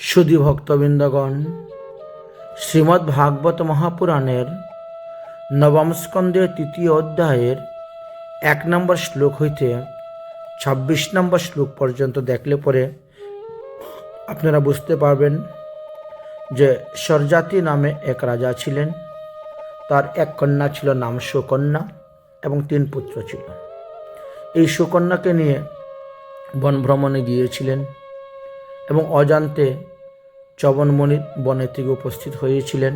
সুধী ভক্তবৃন্দগণ, শ্রীমদ্ ভাগবত মহাপুরাণের নবম স্কন্ধের ৩য় অধ্যায়ের ১ নম্বর শ্লোক হইতে ২৬ নম্বর শ্লোক পর্যন্ত দেখলে পরে আপনারা বুঝতে পারবেন যে সরজাতি নামে এক রাজা ছিলেন। তার এক কন্যা ছিল, নাম সুকন্যা, এবং ৩ পুত্র ছিল। এই সুকন্যাকে নিয়ে বন ভ্রমণে গিয়েছিলেন এবং অজান্তে চবনমণির বনে থেকে উপস্থিত হয়েছিলেন।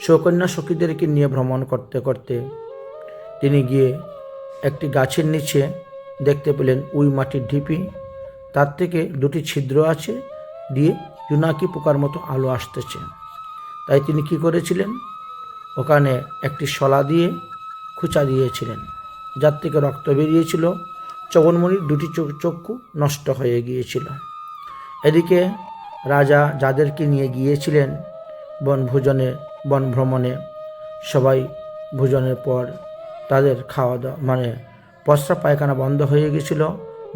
সুকন্যা সখীদেরকে নিয়ে ভ্রমণ করতে করতে তিনি গিয়ে একটি গাছের নিচে দেখতে পেলেন উই মাটির ঢিপি, তার থেকে 2টি ছিদ্র আছে, দিয়ে জোনাকি পোকার মতো আলো আসতেছে। তাই তিনি কি করেছিলেন, ওখানে একটি শলা দিয়ে খুঁচা দিয়েছিলেন, যার থেকে রক্ত বেরিয়েছিল। চবনমণির 2টি চক্ষু নষ্ট হয়ে গিয়েছিল। এদিকে রাজা যাদেরকে নিয়ে গিয়েছিলেন বন ভ্রমণে, সবাই ভোজনের পর তাদের খাওয়া দাওয়া প্রস্রাব পায়খানা বন্ধ হয়ে গেছিল,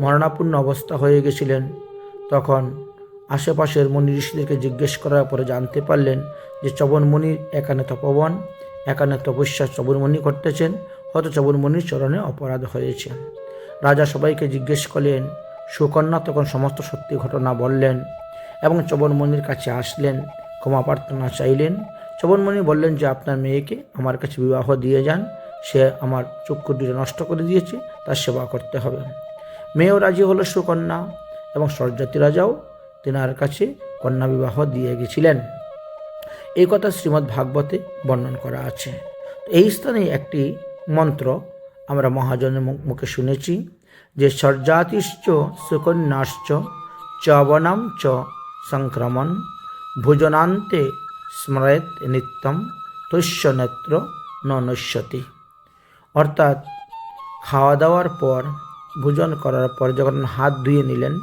মরণাপন্ন অবস্থা হয়ে গেছিলেন। তখন আশেপাশের মুনি ঋষিদেরকে জিজ্ঞেস করার পরে জানতে পারলেন যে চবনমণির এখানে তপবন, এখানে তপস্যা চবনমণি করতেছেন, হয়তো চবনমণির চরণে অপরাধ হয়েছে। রাজা সবাইকে জিজ্ঞেস করলেন। সুকন্যা তখন সমস্ত সত্যি ঘটনা বললেন এবং চবনমণির কাছে আসলেন, ক্ষমা প্রার্থনা চাইলেন। চবনমণি বললেন যে আপনার মেয়েকে আমার কাছে বিবাহ দিয়ে যান, সে আমার চক্ষু 2টা নষ্ট করে দিয়েছে, তার সেবা করতে হবে। মেয়েও রাজি হলো সুকন্যা, এবং সরজাতি রাজাও তেনার কাছে কন্যা বিবাহ দিয়ে গেছিলেন। এই কথা শ্রীমদ্ ভাগবতে বর্ণন করা আছে। এই স্থানে একটি মন্ত্র আমরা মহাজনের মুখে শুনেছি যে সরজাতিশ্চ সুকন্যাশ্চ চবনম চ সংক্রমণ ভোজনান্তে স্মরেত নিত্যম তস্য নেত্র ন নশ্যতি। অর্থাৎ খাওয়া দাওয়ার পর, ভোজন করার পর যখন হাত ধুয়ে নিলেন,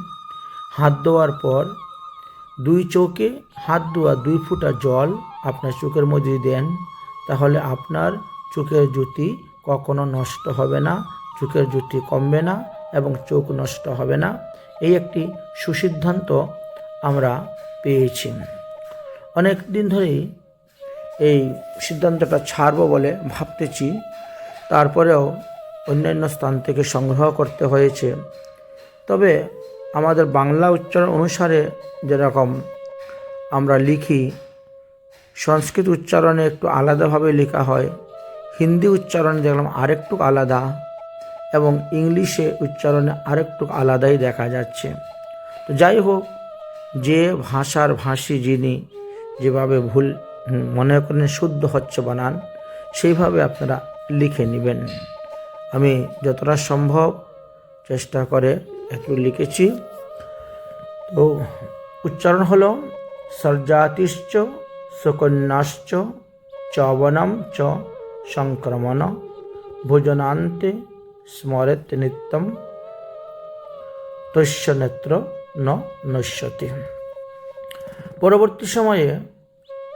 হাত ধোয়ার পর 2 চোখে হাত ধোয়া 2 ফোঁটা জল আপনার চোখের মধ্যে দেন, তাহলে আপনার চোখের জ্যোতি কখনো নষ্ট হবে না, চোখের জ্যোতি কমবে না এবং চোখ নষ্ট হবে না। এই একটি সুসিদ্ধান্ত আমরা পেয়েছি। অনেক দিন ধরেই এই সিদ্ধান্তটা ছাড়ব বলে ভাবতেছি, তারপরেও অন্যান্য স্থান থেকে সংগ্রহ করতে হয়েছে। তবে আমাদের বাংলা উচ্চারণ অনুসারে যেরকম আমরা লিখি, সংস্কৃত উচ্চারণে একটু আলাদাভাবে লেখা হয়, হিন্দি উচ্চারণে দেখলাম আরেকটু আলাদা, এবং ইংলিশে উচ্চারণে আরেকটু আলাদাই দেখা যাচ্ছে। তো যাই হোক, যে ভাষার ভাষী যিনি যেভাবে ভুল মনে করেন শুদ্ধ হচ্ছে বানান, সেইভাবে আপনারা লিখে নেবেন। আমি যতটা সম্ভব চেষ্টা করে একটু লিখেছি। তো উচ্চারণ হলো সরজাতিশ্চ সুকন্যাশ্চ চবনম চ সংক্রমণ ভোজনান্তে স্মরেত নিত্যম তস্য নেত্র ন নশ্যতি। পরবর্তী সময়ে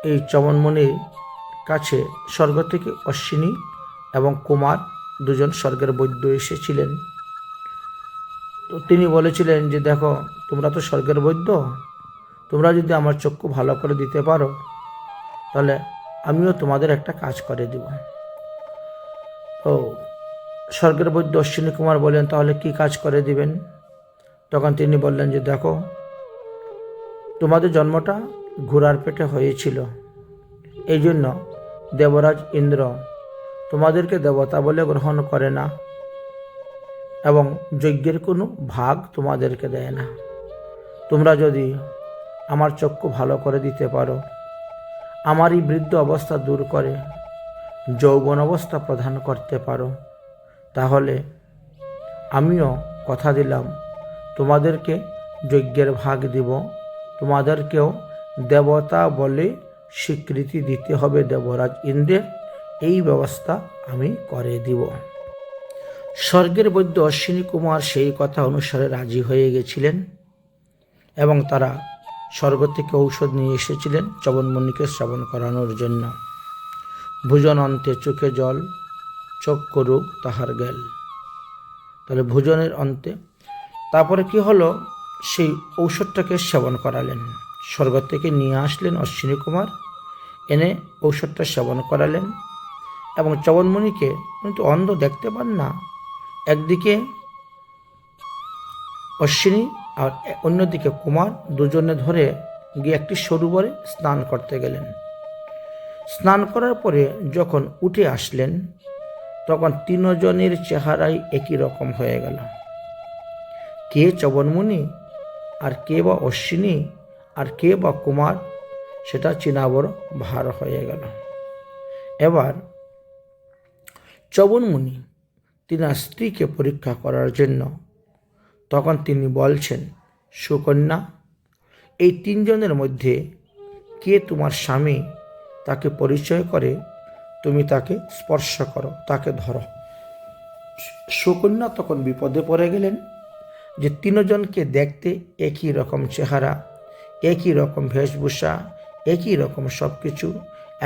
এই চবনমণির কাছে স্বর্গ থেকে অশ্বিনী এবং কুমার 2জন স্বর্গের বৈদ্য এসেছিলেন। তো তিনি বলেছিলেন যে দেখো, তোমরা তো স্বর্গের বৈদ্য, তোমরা যদি আমার চক্ষু ভালো করে দিতে পারো তাহলে আমিও তোমাদের একটা কাজ করে দেব। তো স্বর্গের বৈদ্য অশ্বিনী কুমার বলেন, তাহলে কি কাজ করে দিবেন? তখন তিনি বললেন যে দেখো, তোমাদের জন্মটা ঘোড়ার পেটে হয়েছিল, এই জন্য দেবরাজ ইন্দ্র তোমাদেরকে দেবতা বলে গ্রহণ করে না এবং যজ্ঞের কোনো ভাগ তোমাদেরকে দেয় না। তোমরা যদি আমার চক্ষু ভালো করে দিতে পারো, আমার এই বৃদ্ধ অবস্থা দূর করে যৌবন অবস্থা প্রদান করতে পারো, তাহলে আমিও কথা দিলাম তোমাদেরকে যজ্ঞের ভাগ দিব, তোমাদেরকেও দেবতা বলে স্বীকৃতি দিতে হবে দেবরাজ ইন্দ্রের, এই ব্যবস্থা আমি করে দিব। স্বর্গের বৈদ্য অশ্বিনী কুমার সেই কথা অনুসারে রাজি হয়ে গেছিলেন এবং তারা স্বর্গ থেকে ঔষধ নিয়ে এসেছিলেন চবনমণিকে শ্রবণ করানোর জন্য। ভোজন অন্তে চোখে জল, চক্ষু রোগ তাহার গেল। তাহলে ভোজনের অন্তে তারপরে কি হলো, সেই ঔষধটাকে সেবন করালেন। স্বর্গ থেকে নিয়ে আসলেন অশ্বিনী কুমার, এনে ঔষধটা সেবন করালেন। এবং চ্যবনমুনিকে, কিন্তু অন্ধ দেখতে পান না, একদিকে অশ্বিনী আর অন্যদিকে কুমার দুজনে ধরে গিয়ে একটি সরোবরে স্নান করতে গেলেন। স্নান করার পরে যখন উঠে আসলেন, তখন তিনজনের চেহারাই একই রকম হয়ে গেল। কে চ্যবনমুনি, আর কে বা অশ্বিনী, আর কে বা কুমার, সেটা চেনা বড় ভার হয়ে গেল। এবার চ্যবনমুনি তিনার স্ত্রীকে পরীক্ষা করার জন্য তখন তিনি বলছেন, সুকন্যা, এই তিনজনের মধ্যে কে তোমার স্বামী, তাকে পরিচয় করে তুমি তাকে স্পর্শ করো, তাকে ধরো। সুকন্যা তখন বিপদে পড়ে গেলেন যে তিনজনকে দেখতে একই রকম চেহারা, একই রকম বেশভূষা, একই রকম সব কিছু।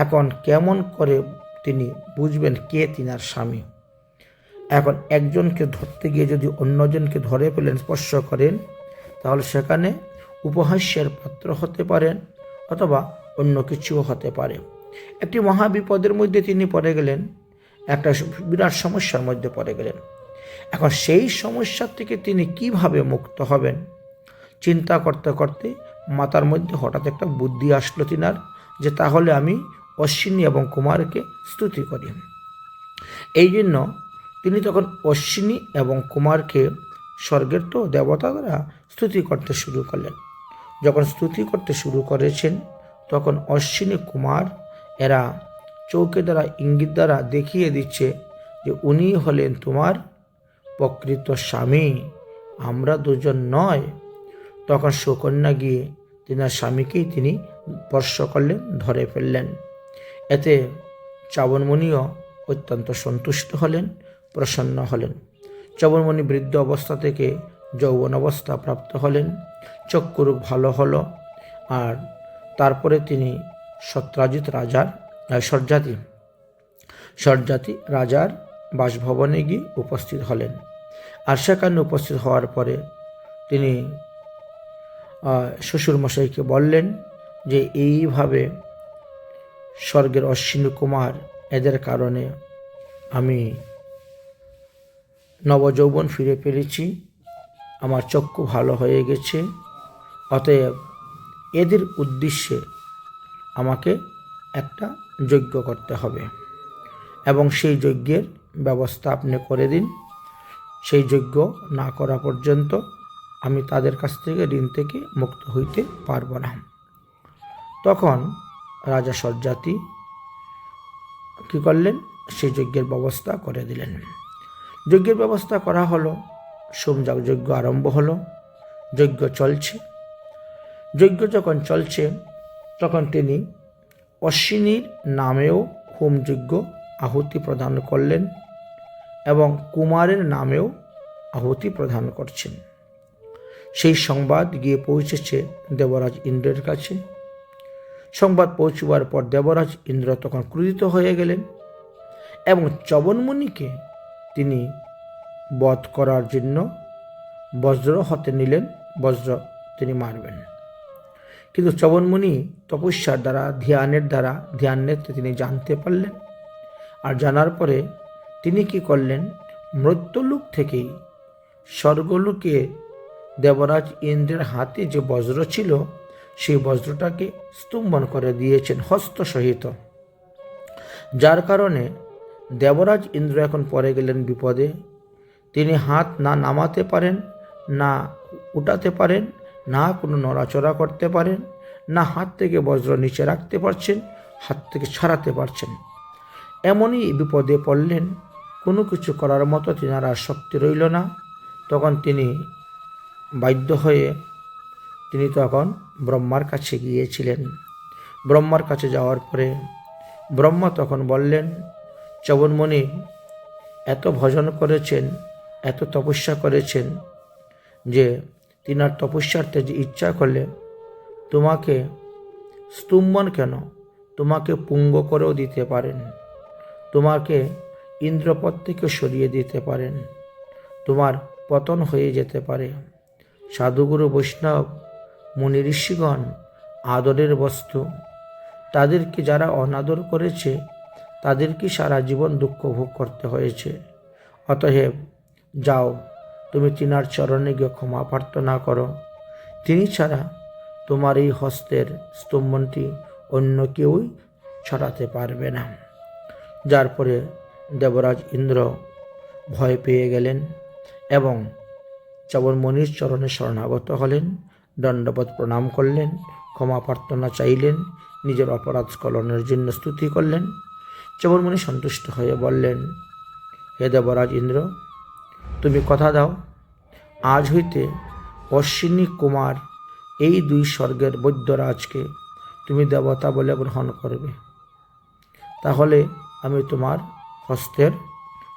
এখন কেমন করে তিনি বুঝবেন কে তিনার স্বামী? এখন একজনকে ধরতে গিয়ে যদি অন্যজনকে ধরে ফেলেন, স্পর্শ করেন, তাহলে সেখানে উপহাস্যের পাত্র হতে পারেন, অথবা অন্য কিছুও হতে পারে। একটি মহাবিপদের মধ্যে তিনি পড়ে গেলেন, একটা বিরাট সমস্যার মধ্যে পড়ে গেলেন। এখন সেই সমস্যার থেকে তিনি কিভাবে মুক্ত হবেন চিন্তা করতে করতে মাথার মধ্যে হঠাৎ একটা বুদ্ধি আসলো তিনার, যে তাহলে আমি অশ্বিনী এবং কুমারকে স্তুতি করি। এই জন্য তিনি তখন অশ্বিনী এবং কুমারকে, স্বর্গের তো দেবতা দ্বারা, স্তুতি করতে শুরু করলেন। যখন স্তুতি করতে শুরু করেছেন, তখন অশ্বিনী কুমার এরা চৌকে দ্বারা, ইঙ্গিত দ্বারা দেখিয়ে দিচ্ছে যে উনি হলেন তোমার প্রকৃত স্বামী, আমরা দুজন নয়। তখন সুকন্যা গিয়ে তিনার স্বামীকেই তিনি স্পর্শ করলেন, ধরে ফেললেন। এতে চ্যবনমুনিও অত্যন্ত সন্তুষ্ট হলেন, প্রসন্ন হলেন। চ্যবনমুনি বৃদ্ধ অবস্থা থেকে যৌবন অবস্থা প্রাপ্ত হলেন, চক্ষুরোগ ভালো হলো। আর তারপরে তিনি সত্রাজিৎ রাজার সর্যাতি রাজার বাসভবনে গিয়ে উপস্থিত হলেন। আর সেখানে উপস্থিত হওয়ার পরে তিনি শ্বশুরমশাইকে বললেন যে এইভাবে স্বর্গের অশ্বিনী কুমার, এদের কারণে আমি নবযৌবন ফিরে পেরেছি, আমার চক্ষু ভালো হয়ে গেছে, অতএব এদের উদ্দেশ্যে আমাকে একটা যজ্ঞ করতে হবে এবং সেই যজ্ঞের ব্যবস্থা আপনি করে দিন। সেই যজ্ঞ না করা পর্যন্ত আমি তাদের কাছ থেকে, ঋণ থেকে মুক্ত হইতে পারব না। তখন রাজা সর্যাতি কী করলেন, সেই যজ্ঞের ব্যবস্থা করে দিলেন। যজ্ঞের ব্যবস্থা করা হলো, সোমযাগ যজ্ঞ আরম্ভ হলো। যজ্ঞ চলছে। যজ্ঞ যখন চলছে, তখন তিনি অশ্বিনীর নামেও হোমযজ্ঞ আহুতি প্রদান করলেন এবং কুমারের নামেও আহুতি প্রদান করছেন। সেই সংবাদ গিয়ে পৌঁছেছে দেবরাজ ইন্দ্রের কাছে। সংবাদ পৌঁছবার পর দেবরাজ ইন্দ্র তখন ক্রোধিত হয়ে গেলেন এবং চ্যবনমুনিকে তিনি বধ করার জন্য বজ্র হাতে নিলেন, বজ্র তিনি মারবেন। কিন্তু চ্যবনমুনি তপস্যার দ্বারা, ধ্যান নিতে তিনি জানতে পারলেন। আর জানার পরে তিনি কি করলেন, মৃত্যুলোক থেকেই স্বর্গলোকে দেবরাজ ইন্দ্রের হাতে যে বজ্র ছিল, সেই বজ্রটাকে স্তম্ভন করে দিয়েছেন হস্তসহিত। যার কারণে দেবরাজ ইন্দ্র এখন পড়ে গেলেন বিপদে। তিনি হাত না নামাতে পারেন, না উঠাতে পারেন, না কোনো নড়াচড়া করতে পারেন, না হাত থেকে বজ্র নিচে রাখতে পারছেন, হাত থেকে ছাড়াতে পারছেন। এমনই বিপদে পড়লেন, কোনো কিছু করার মতো তিনার আর শক্তি রইল না। তখন তিনি বাধ্য হয়ে তিনি তখন ব্রহ্মার কাছে গিয়েছিলেন। ব্রহ্মার কাছে যাওয়ার পরে ব্রহ্মা তখন বললেন, চ্যবনমুনি এত ভজন করেছেন, এত তপস্যা করেছেন যে তিনার তপস্যার্থে যে ইচ্ছা করলে তোমাকে স্তম্ভন কেন, তোমাকে পুঙ্গ করেও দিতে পারেন, তোমাকে ইন্দ্রপদ থেকে সরিয়ে দিতে পারেন, তোমার পতন হয়ে যেতে পারে। সাধুগুরু বৈষ্ণব মুনি ঋষিগণ আদরের বস্তু। তাদেরকে যারা অনাদর করেছে তাদেরকে সারা জীবন দুঃখ ভোগ করতে হয়েছে। অতএব যাও, তুমি তিনার চরণে গিয়ে ক্ষমা প্রার্থনা করো। তিনি ছাড়া তোমার এই হস্তের স্তম্ভনটি অন্য কেউই ছড়াতে পারবে না। যার পরে দেবরাজ ইন্দ্র ভয় পেয়ে গেলেন এবং চবনমণির চরণে শরণাগত হলেন, দণ্ডবত প্রণাম করলেন, ক্ষমা প্রার্থনা চাইলেন, নিজের অপরাধ স্খলনের জন্য স্তুতি করলেন। চবনমণি সন্তুষ্ট হয়ে বললেন, হে দেবরাজ ইন্দ্র, তুমি কথা দাও, আজ হইতে অশ্বিনী কুমার এই দুই স্বর্গের বৈদ্যরাজকে তুমি দেবতা বলে গ্রহণ করবে। তাহলে আমি তোমার হস্তের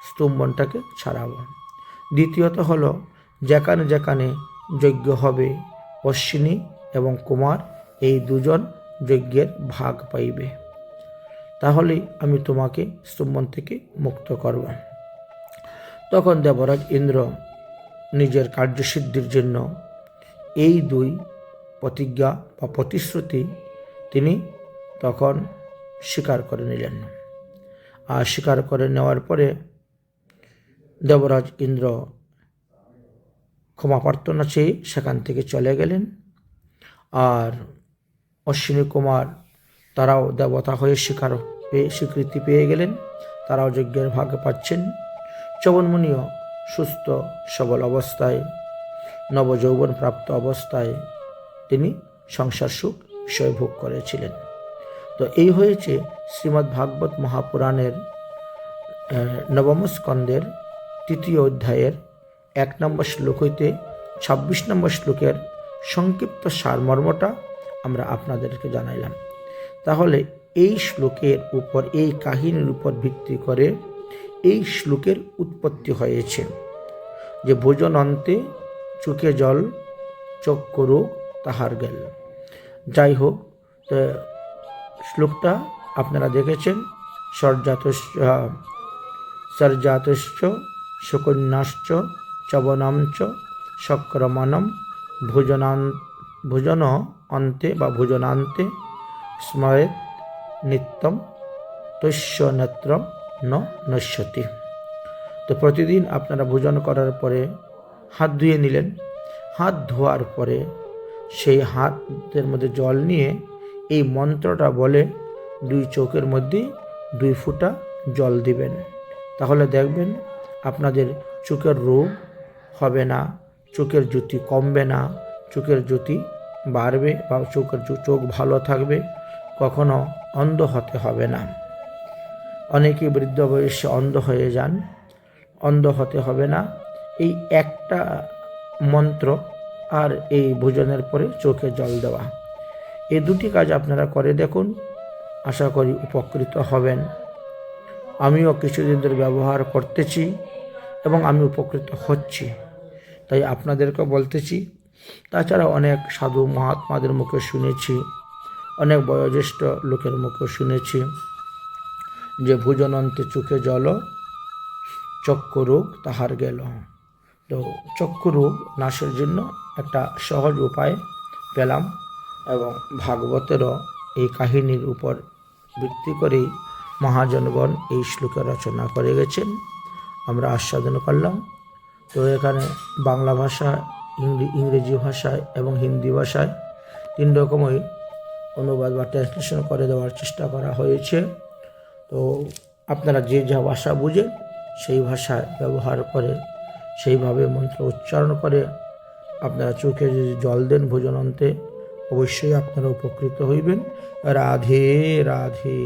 স্তম্ভনটাকে ছাড়াবো। দ্বিতীয়ত হলো, যেখানে যেখানে যজ্ঞ হবে অশ্বিনী এবং কুমার এই দুজন যজ্ঞের ভাগ পাইবে। তাহলেই আমি তোমাকে স্তম্ভন থেকে মুক্ত করব। তখন দেবরাজ ইন্দ্র নিজের কার্যসিদ্ধির জন্য এই দুই প্রতিজ্ঞা বা প্রতিশ্রুতি তিনি তখন স্বীকার করে নিলেন। আর স্বীকার করে নেওয়ার পরে দেবরাজ ইন্দ্র ক্ষমা প্রার্থনা চেয়ে সেখান থেকে চলে গেলেন। আর অশ্বিনী কুমার তারাও দেবতা হয়ে স্বীকৃতি পেয়ে গেলেন, তারাও যজ্ঞের ভাগ পাচ্ছেন। চবনমুনিও সুস্থ সবল অবস্থায়, নবযৌবন প্রাপ্ত অবস্থায় তিনি সংসার সুখ বিষয় ভোগ করেছিলেন। তো এই হয়েছে শ্রীমদ্ ভাগবত মহাপুরাণের নবম স্কন্দের 3 অধ্যায়ের 1 নম্বর শ্লোক হইতে 26 নম্বর শ্লোকের সংক্ষিপ্ত সারমর্মটা আমরা আপনাদেরকে জানাইলাম। তাহলে এই শ্লোকের উপর, এই কাহিনীর উপর ভিত্তি করে এই শ্লোকের উৎপত্তি হয়েছে যে ভোজন অন্তে চোখে জল চক্ষু রোগ তাহার গেল। যাই হোক, শ্লোকটা আপনারা দেখেছেন, সর্জাতশ্চ সুকন্যাশ্চ চবনঞ্চ সক্রমণম ভোজন অন্তে বা ভোজনান্তে স্মরেত নিত্যম তস্য নেত্রম ন নশ্যতি। তো প্রতিদিন আপনারা ভোজন করার পরে হাত ধুয়ে নিলেন। হাত ধোয়ার পরে সেই হাতের মধ্যে জল নিয়ে এই মন্ত্রটা বলে 2 চোখের মধ্যে 2 ফোঁটা জল দিবেন। তাহলে দেখবেন আপনাদের চোখের রোগ হবে না, চোখের জ্যোতি কমবে না, চোখের জ্যোতি বাড়বে বা চোখ ভালো থাকবে, কখনো অন্ধ হতে হবে না। অনেকেই বৃদ্ধ বয়সে অন্ধ হয়ে যান, অন্ধ হতে হবে না। এই একটা মন্ত্র আর এই ভোজনের পরে চোখে জল দেওয়া, এই 2টি কাজ আপনারা করে দেখুন, আশা করি উপকৃত হবেন। আমিও কিছুদিন ধরে ব্যবহার করতেছি এবং আমি উপকৃত হচ্ছি, তাই আপনাদেরকে বলতেছি। তাছাড়া অনেক সাধু মহাত্মাদের মুখে শুনেছি, অনেক বয়োজ্যেষ্ঠ লোকের মুখে শুনেছি যে ভোজন অন্তে চোখে জল চক্ষু রোগ তাহার গেল। তো চক্ষু রোগ নাশের জন্য একটা সহজ উপায় পেলাম এবং ভাগবতেরও এই কাহিনীর উপর ভিত্তি করেই মহাজনগণ এই শ্লোকে রচনা করে গেছেন, আমরা আস্বাদন করলাম। তো এখানে বাংলা ভাষা, ইংরেজি ভাষায় এবং হিন্দি ভাষায় 3 রকমই অনুবাদ বা ট্রান্সলেশন করে দেওয়ার চেষ্টা করা হয়েছে। তো আপনারা যে যা ভাষা বুঝেন সেই ভাষায় ব্যবহার করে সেইভাবে মন্ত্র উচ্চারণ করে আপনারা চোখে যদি জল দেন ভোজন অন্তে, অবশ্যই আপনারা উপকৃত হইবেন। রাধে রাধে।